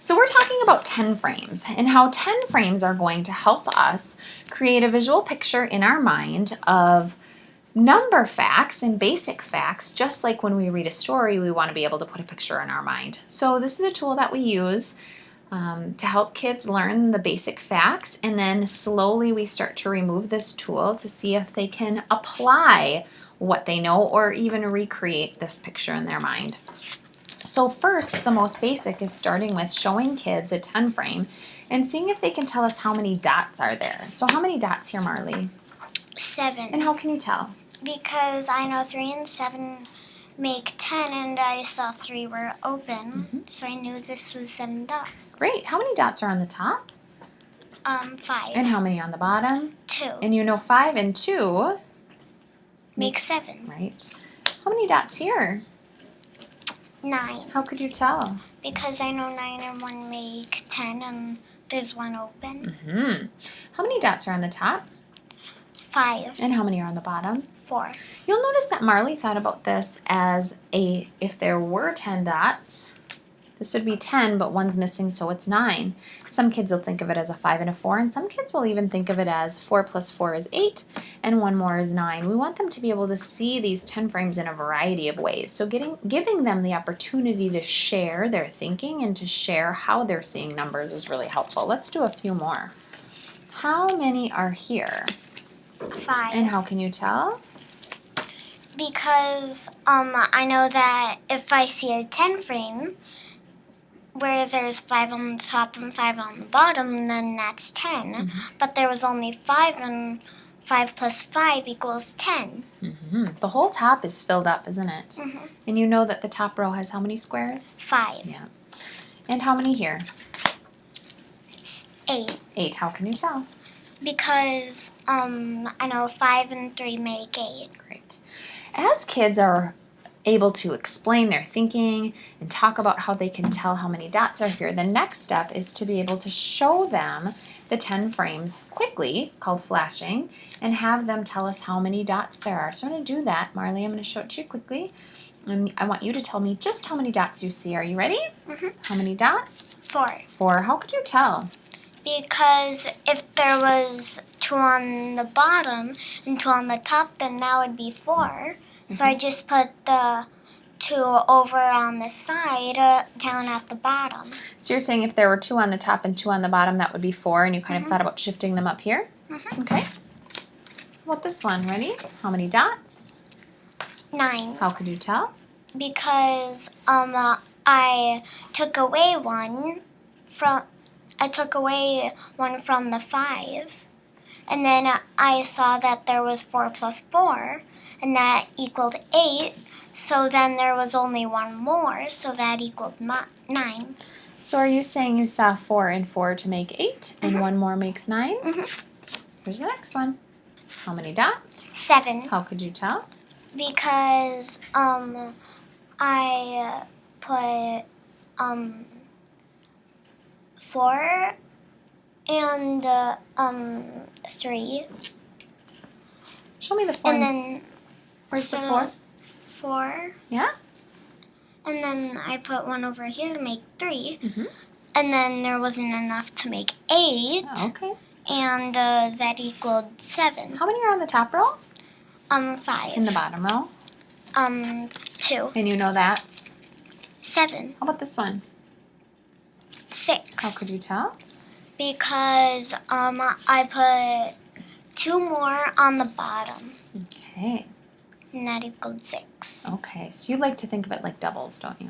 So we're talking about 10 frames and how 10 frames are going to help us create a visual picture in our mind of number facts and basic facts. Just like when we read a story, we want to be able to put a picture in our mind. So this is a tool that we use to help kids learn the basic facts, and then slowly we start to remove this tool to see if they can apply what they know or even recreate this picture in their mind. So first, the most basic is starting with showing kids a 10 frame and seeing if they can tell us how many dots are there. So how many dots here, Marley? 7. And how can you tell? Because I know 3 and 7 make 10, and I saw 3 were open, so I knew this was 7 dots. Great. How many dots are on the top? 5. And how many on the bottom? 2. And you know 5 and 2 make 7. Right. How many dots here? 9. How could you tell? Because I know 9 and 1 make 10, and there's 1 open. How many dots are on the top? 5. And how many are on the bottom? 4. You'll notice that Marley thought about this as if there were 10 dots, this would be 10, but one's missing, so it's 9. Some kids will think of it as a 5 and a 4, and some kids will even think of it as 4 plus 4 is 8, and 1 more is 9. We want them to be able to see these 10 frames in a variety of ways. So giving them the opportunity to share their thinking and to share how they're seeing numbers is really helpful. Let's do a few more. How many are here? 5. And how can you tell? Because I know that if I see a 10 frame where there's 5 on the top and 5 on the bottom, then that's 10. But there was only 5, and 5 plus 5 equals 10. The whole top is filled up, isn't it? And you know that the top row has how many squares? 5. Yeah. And how many here? 8. 8. How can you tell? Because I know 5 and 3 make 8. Great. As kids are able to explain their thinking and talk about how they can tell how many dots are here, the next step is to be able to show them the 10 frames quickly, called flashing, and have them tell us how many dots there are. So I'm going to do that. Marley, I'm going to show it to you quickly. And I want you to tell me just how many dots you see. Are you ready? How many dots? 4. 4. How could you tell? Because if there was 2 on the bottom and 2 on the top, then that would be 4. So I just put the 2 over on the side down at the bottom. So you're saying if there were 2 on the top and 2 on the bottom, that would be 4, and you kind of thought about shifting them up here? Okay. How about this one? Ready? How many dots? 9. How could you tell? Because I took away one from the 5, and then I saw that there was 4 plus 4, and that equaled 8. So then there was only 1 more, so that equaled 9. So are you saying you saw 4 and 4 to make 8, and 1 more makes 9? Here's the next one. How many dots? 7. How could you tell? Because I put 4 and 3. Show me the 4. And then Where's the 4? 4. Yeah? And then I put 1 over here to make 3. And then there wasn't enough to make 8. Oh, okay. And that equaled 7. How many are on the top row? 5. In the bottom row? 2. And you know that's? 7. How about this one? 6. How could you tell? Because I put 2 more on the bottom. Okay. And that equaled 6. Okay. So you like to think of it like doubles, don't you?